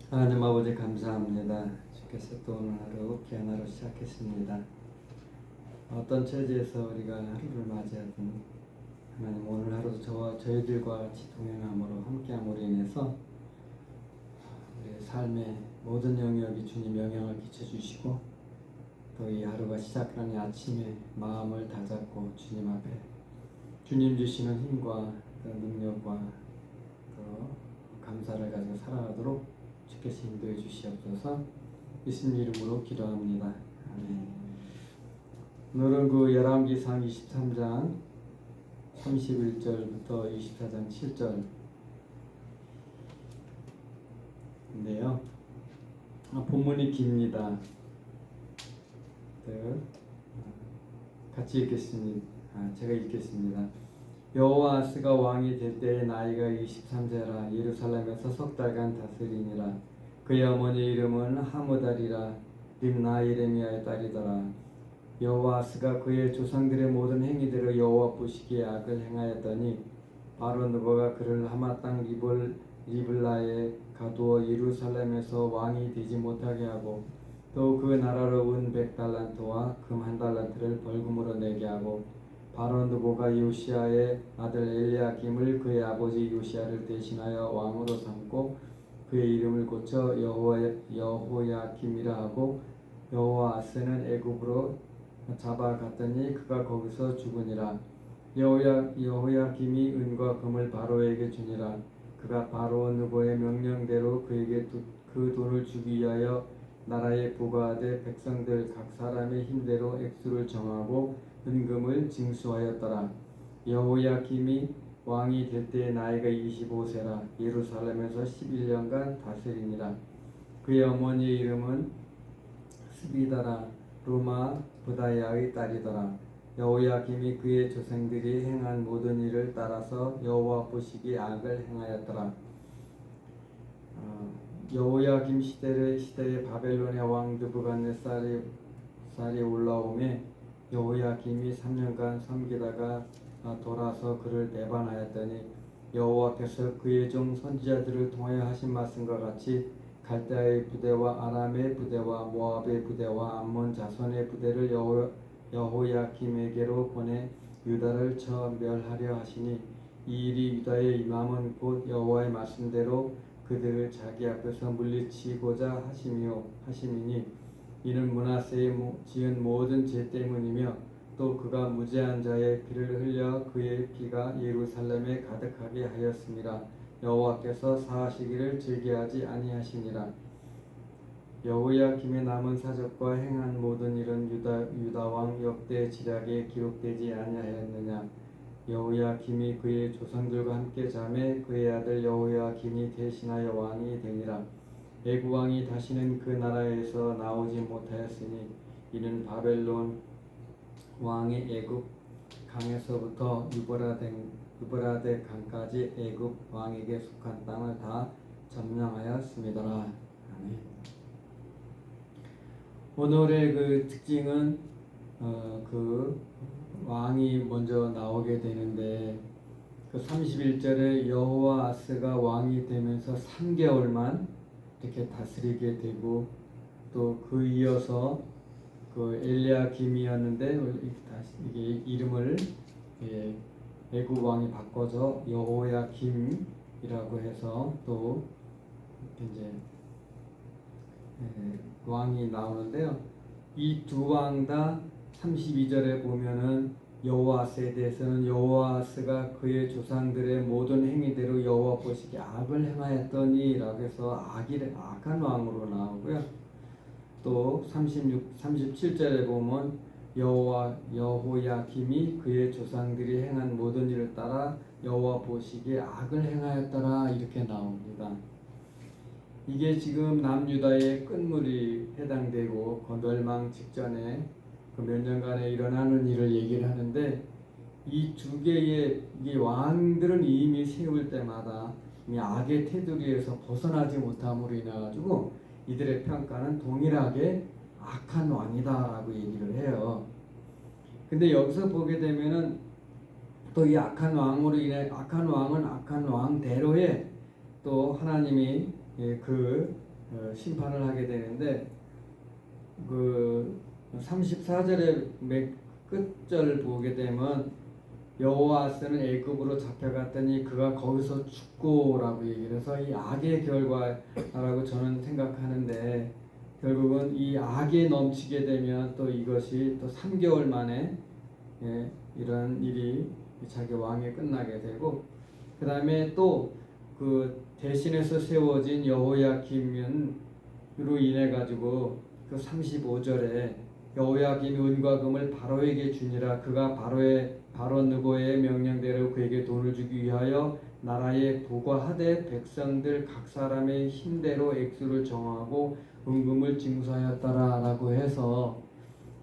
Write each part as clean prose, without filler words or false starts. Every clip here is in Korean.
하나님 아버지 감사합니다. 주께서 또 오늘 하루 귀한 하루 시작했습니다. 어떤 처지에서 우리가 하루를 맞이하든 하나님 오늘 하루도 저희들과 같이 동행함으로 함께함으로 인해서 우리의 삶의 모든 영역이 주님 영향을 끼쳐주시고 또 이 하루가 시작하는 아침에 마음을 다잡고 주님 앞에 주님 주시는 힘과 그 능력과 또 감사를 가지고 살아가도록 주께서 인도해 주시옵소서. 예수님 이름으로 기도합니다. 아멘. 오늘은 그 열왕기상 23장 31절부터 24장 7절인데요. 본문이 깁니다. 같이 읽겠습니다. 제가 읽겠습니다. 여호아스가 왕이 될 때의 나이가 23세라. 예루살렘에서 석 달간 다스리니라. 그의 어머니 이름은 하무달이라. 림나 예레미야의 딸이더라. 여호아스가 그의 조상들의 모든 행위대로 여호와 보시기에 악을 행하였더니 바로 느보가 그를 하마 땅 리블라에 가두어 예루살렘에서 왕이 되지 못하게 하고 또 그 나라로 은 100달란트와 금 1달란트를 벌금으로 내게 하고 바로 느보가 요시야의 아들 엘리야김을 그의 아버지 요시야를 대신하여 왕으로 삼고 그의 이름을 고쳐 여호야김이라 하고 여호아스는 애굽으로 잡아갔더니 그가 거기서 죽으니라. 여호야김이 은과 금을 바로에게 주니라. 그가 바로 느보의 명령대로 그에게 그 돈을 주기 위하여 나라에 부과하되 백성들 각 사람의 힘대로 액수를 정하고 은금을 징수하였더라. 여호야김이 왕이 될 때의 나이가 25세라. 예루살렘에서 11년간 다스리니라. 그의 어머니의 이름은 스비다라. 루마 부다야의 딸이더라. 여호야김이 그의 조상들이 행한 모든 일을 따라서 여호와 보시기에 악을 행하였더라. 여호야김 시대에 바벨론의 왕 느부갓네살이 올라오매 여호야김이 3년간 섬기다가 돌아서 그를 배반하였더니 여호와께서 그의 종 선지자들을 통하여 하신 말씀과 같이 갈대아의 부대와 아람의 부대와 모압의 부대와 암몬 자손의 부대를 여호야김에게로 보내 유다를 쳐 멸하려 하시니 이 일이 유다에 임함은 곧 여호와의 말씀대로 그들을 자기 앞에서 물리치고자 하심이니 이는 므낫세의 지은 모든 죄 때문이며 또 그가 무죄한 자의 피를 흘려 그의 피가 예루살렘에 가득하게 하였습니다. 여호와께서 사하시기를 즐겨하지 아니하시니라. 여호야김의 남은 사적과 행한 모든 일은 유다 왕 역대 지략에 기록되지 아니하였느냐. 여호야김이 그의 조상들과 함께 자매 그의 아들 여호야김이 대신하여 왕이 되니라. 애굽 왕이 다시는 그 나라에서 나오지 못하였으니 이는 바벨론 왕이 애굽 강에서부터 유브라데 강까지 애굽 왕에게 속한 땅을 다 점령하였습니다. 아멘. 오늘의 그 특징은 그 왕이 먼저 나오게 되는데 그 31절에 여호아스가 왕이 되면서 3개월만 이렇게 다스리게 되고 또 그 이어서 그 엘리야김이었는데 이게 이름을 애굽 왕이 바꿔서 여호야김이라고 해서 또 이제 왕이 나오는데요. 이 두 왕 다 32절에 보면은 여호아스에 대해서는 여호아스가 그의 조상들의 모든 행위대로 여호와 보시기에 악을 행하였더니라고 해서 악한 왕으로 나오고요. 또 37절에 보면 여호야김이 그의 조상들이 행한 모든 일을 따라 여호와 보시기에 악을 행하였더라 이렇게 나옵니다. 이게 지금 남유다의 끝물이 해당되고 멸망 직전에 그 몇 년간에 일어나는 일을 얘기를 하는데 이 두 개의 이 왕들은 이미 세울 때마다 이 악의 테두리에서 벗어나지 못함으로 인해 가지고 이들의 평가는 동일하게 악한 왕이다라고 얘기를 해요. 근데 여기서 보게 되면은 또 이 악한 왕으로 인해 악한 왕은 악한 왕대로의 또 하나님이 그 심판을 하게 되는데 그 34절의 맨 끝절을 보게 되면 여호와스는 애굽으로 잡혀갔더니 그가 거기서 죽고라고 얘기를 해서 이 악의 결과라고 저는 생각하는데 결국은 이 악이 넘치게 되면 또 이것이 또 3개월 만에 이런 일이 자기 왕에 끝나게 되고 그 다음에 또 그 대신에서 세워진 여호야김으로 인해 가지고 그 35절에 여호야김이 은과 금을 바로에게 주니라 그가 바로 느고의 명령대로 그에게 돈을 주기 위하여 나라에 부과하되 백성들 각 사람의 힘대로 액수를 정하고 은금을 징수하였다라고 해서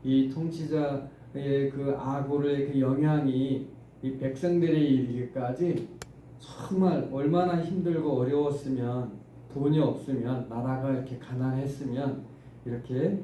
이 통치자의 그 아고의 그 영향이 이 백성들에 이르기까지 정말 얼마나 힘들고 어려웠으면 돈이 없으면 나라가 이렇게 가난했으면 이렇게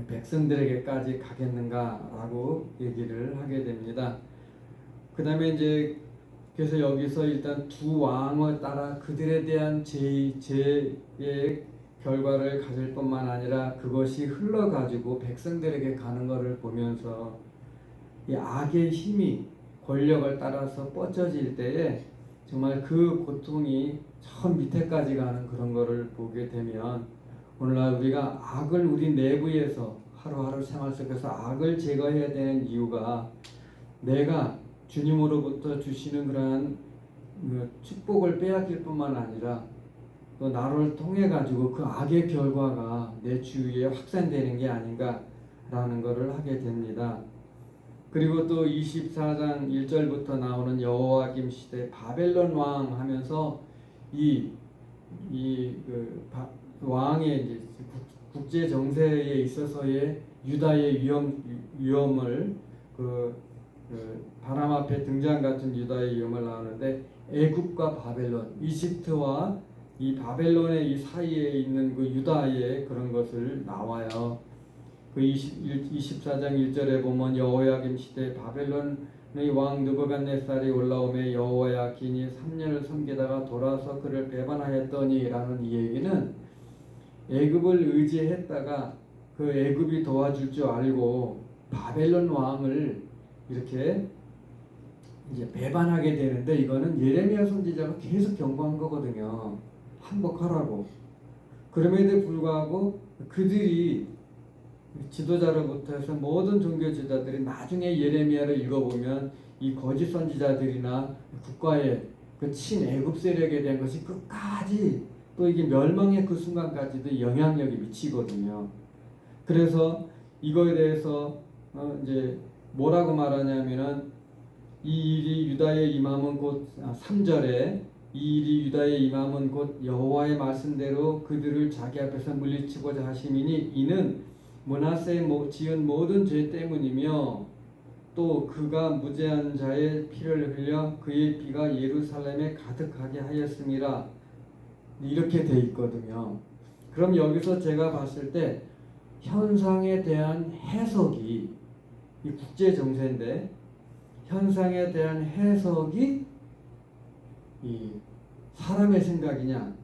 백성들에게까지 가겠는가라고 얘기를 하게 됩니다. 그 다음에 이제 그래서 여기서 일단 두 왕을 따라 그들에 대한 죄의 결과를 가질 뿐만 아니라 그것이 흘러가지고 백성들에게 가는 것을 보면서 이 악의 힘이 권력을 따라서 뻗쳐질 때에 정말 그 고통이 저 밑에까지 가는 그런 것을 보게 되면 오늘날 우리가 악을 우리 내부에서 하루하루 생활 속에서 악을 제거해야 되는 이유가 내가 주님으로부터 주시는 그러한 축복을 빼앗길 뿐만 아니라 또 나를 통해 가지고 그 악의 결과가 내 주위에 확산되는 게 아닌가라는 것을 하게 됩니다. 그리고 또 24장 1절부터 나오는 여호야김 시대 바벨론 왕 하면서 왕의 이제 국제 정세에 있어서의 유다의 위험을 바람 앞에 등장 같은 유다의 위험을 나오는데 애굽과 바벨론, 이집트와 이 바벨론의 이 사이에 있는 그 유다의 그런 것을 나와요. 그 24장 1절에 보면 여호야김 시대 바벨론의 왕 느부갓네살이 올라오매 여호야긴이 3년을 섬기다가 돌아서 그를 배반하였더니 라는 이 얘기는 애굽을 의지했다가 그 애굽이 도와줄 줄 알고 바벨론 왕을 이렇게 이제 배반하게 되는데 이거는 예레미야 선지자가 계속 경고한 거거든요. 항복하라고. 그럼에도 불구하고 그들이 지도자로부터 해서 모든 종교 지도자들이 나중에 예레미야를 읽어보면 이 거짓 선지자들이나 국가의 그 친애굽 세력에 대한 것이 끝까지 또 이게 멸망의 그 순간까지도 영향력이 미치거든요. 그래서 이거에 대해서 이제 뭐라고 말하냐면은 이 일이 유다에 임함은 곧 3절에 이 일이 유다에 임함은 곧 여호와의 말씀대로 그들을 자기 앞에서 물리치고자 하심이니 이는 므낫세 지은 모든 죄 때문이며 또 그가 무죄한 자의 피를 흘려 그의 피가 예루살렘에 가득하게 하였음이라 이렇게 돼 있거든요. 그럼 여기서 제가 봤을 때 현상에 대한 해석이 이 국제 정세인데 현상에 대한 해석이 이 사람의 생각이냐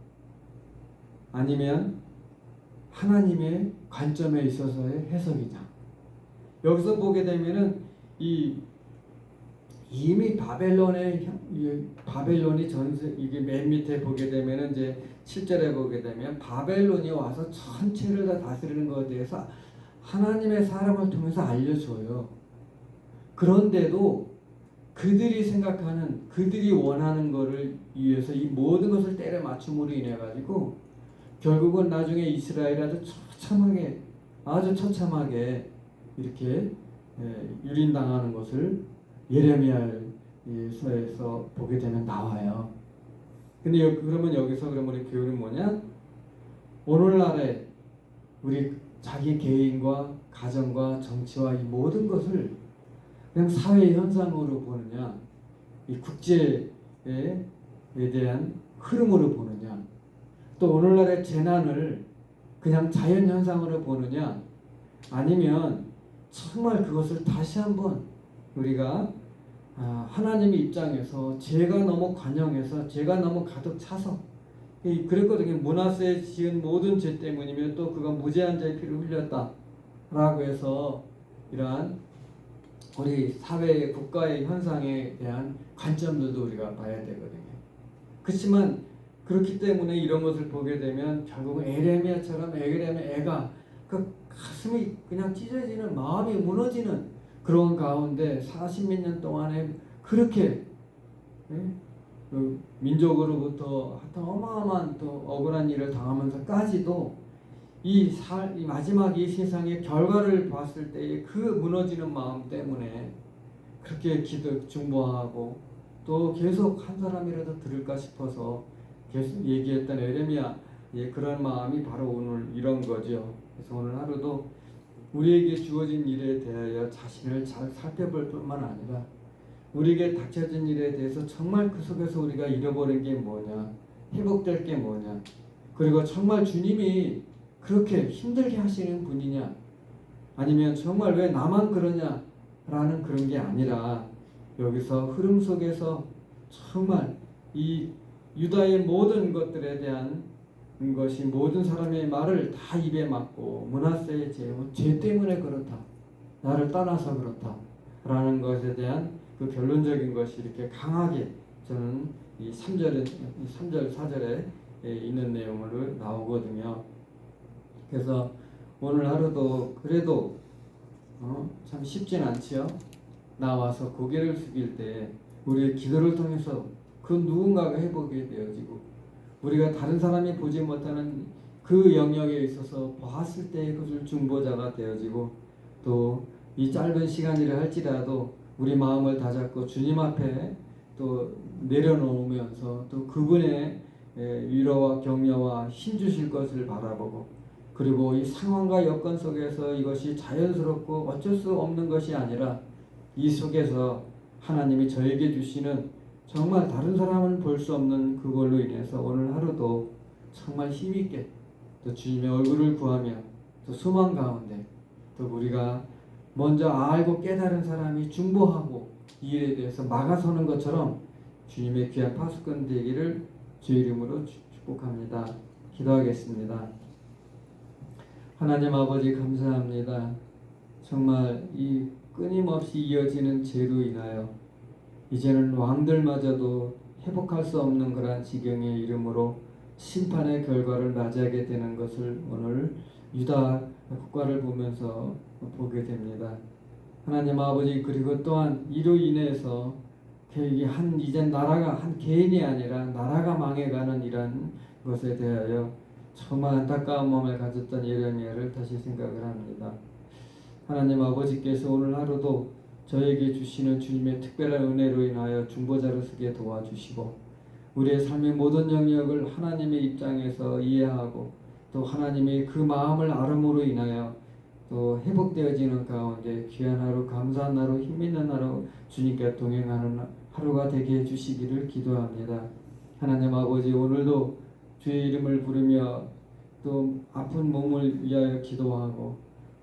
아니면 하나님의 관점에 있어서의 해석이냐. 여기서 보게 되면은 이미 바벨론이 전세 이게 맨 밑에 보게 되면은 이제 7절에 보게 되면 바벨론이 와서 전체를 다 다스리는 것에 대해서 하나님의 사람을 통해서 알려줘요. 그런데도 그들이 생각하는 그들이 원하는 것을 위해서 이 모든 것을 때려 맞춤으로 인해 가지고 결국은 나중에 이스라엘이 아주 처참하게 이렇게 유린당하는 것을 예레미야서에서 보게 되면 나와요. 근데 그러면 여기서 그러면 우리 교훈은 뭐냐? 오늘날에 우리 자기 개인과 가정과 정치와 이 모든 것을 그냥 사회 현상으로 보느냐, 이 국제에 대한 흐름으로 보느냐, 또 오늘날의 재난을 그냥 자연 현상으로 보느냐, 아니면 정말 그것을 다시 한번 우리가 하나님의 입장에서 죄가 너무 관영해서 죄가 너무 가득 차서 그랬거든요. 므낫세 지은 모든 죄 때문이며 또 그가 무죄한 자의 피를 흘렸다라고 해서 이러한 우리 사회의 국가의 현상에 대한 관점들도 우리가 봐야 되거든요. 그렇지만 그렇기 때문에 이런 것을 보게 되면 결국은 에레미야처럼 애가 그 가슴이 그냥 찢어지는, 마음이 무너지는 그런 가운데 40몇 년 동안에 그렇게 그 민족으로부터 하여튼 어마어마한 또 억울한 일을 당하면서까지도 이 마지막 이 세상의 결과를 봤을 때의 그 무너지는 마음 때문에 그렇게 중보하고 또 계속 한 사람이라도 들을까 싶어서 계속 얘기했던 에레미야, 그런 마음이 바로 오늘 이런 거죠. 그래서 오늘 하루도 우리에게 주어진 일에 대하여 자신을 잘 살펴볼 뿐만 아니라 우리에게 닥쳐진 일에 대해서 정말 그 속에서 우리가 잃어버린 게 뭐냐, 회복될 게 뭐냐, 그리고 정말 주님이 그렇게 힘들게 하시는 분이냐, 아니면 정말 왜 나만 그러냐 라는 그런 게 아니라 여기서 흐름 속에서 정말 이 유다의 모든 것들에 대한 것이 모든 사람의 말을 다 입에 맞고 므낫세의 죄 때문에 그렇다, 나를 떠나서 그렇다 라는 것에 대한 그 결론적인 것이 이렇게 강하게 저는 이 3절 4절에 있는 내용으로 나오거든요. 그래서 오늘 하루도 그래도 참 쉽진 않지요. 나와서 고개를 숙일 때 우리의 기도를 통해서 그 누군가가 회복이 되어지고 우리가 다른 사람이 보지 못하는 그 영역에 있어서 봤을 때 그것을 중보자가 되어지고 또 이 짧은 시간이라 할지라도 우리 마음을 다잡고 주님 앞에 또 내려놓으면서 또 그분의 위로와 격려와 힘 주실 것을 바라보고 그리고 이 상황과 여건 속에서 이것이 자연스럽고 어쩔 수 없는 것이 아니라 이 속에서 하나님이 저에게 주시는 정말 다른 사람은 볼 수 없는 그걸로 인해서 오늘 하루도 정말 힘있게 또 주님의 얼굴을 구하며 또 소망 가운데 또 우리가 먼저 알고 깨달은 사람이 중보하고 이 일에 대해서 막아서는 것처럼 주님의 귀한 파수꾼 되기를 주 이름으로 축복합니다. 기도하겠습니다. 하나님 아버지 감사합니다. 정말 이 끊임없이 이어지는 죄로 인하여 이제는 왕들마저도 회복할 수 없는 그러한 지경의 이름으로 심판의 결과를 맞이하게 되는 것을 오늘 유다 국가를 보면서 보게 됩니다. 하나님 아버지, 그리고 또한 이로 인해서 이제 나라가 한 개인이 아니라 나라가 망해가는 이런 것에 대하여 정말 안타까운 마음을 가졌던 예레미야를 다시 생각을 합니다. 하나님 아버지께서 오늘 하루도 저에게 주시는 주님의 특별한 은혜로 인하여 중보자로 서게 도와주시고 우리의 삶의 모든 영역을 하나님의 입장에서 이해하고 또 하나님의 그 마음을 알음으로 인하여 또 회복되어지는 가운데 귀한 하루, 감사한 하루, 힘있는 하루 주님께 동행하는 하루가 되게 해주시기를 기도합니다. 하나님 아버지, 오늘도 주의 이름을 부르며 또 아픈 몸을 위하여 기도하고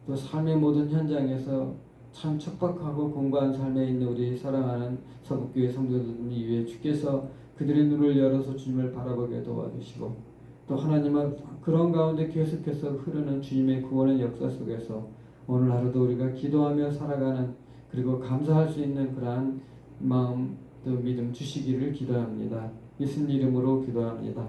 또 삶의 모든 현장에서 참 척박하고 공고한 삶에 있는 우리 사랑하는 서북교회 성도들 위해 주께서 그들의 눈을 열어서 주님을 바라보게 도와주시고 또 하나님은 그런 가운데 계속해서 흐르는 주님의 구원의 역사 속에서 오늘 하루도 우리가 기도하며 살아가는 그리고 감사할 수 있는 그러한 마음 또 믿음 주시기를 기도합니다. 예수님 이름으로 기도합니다.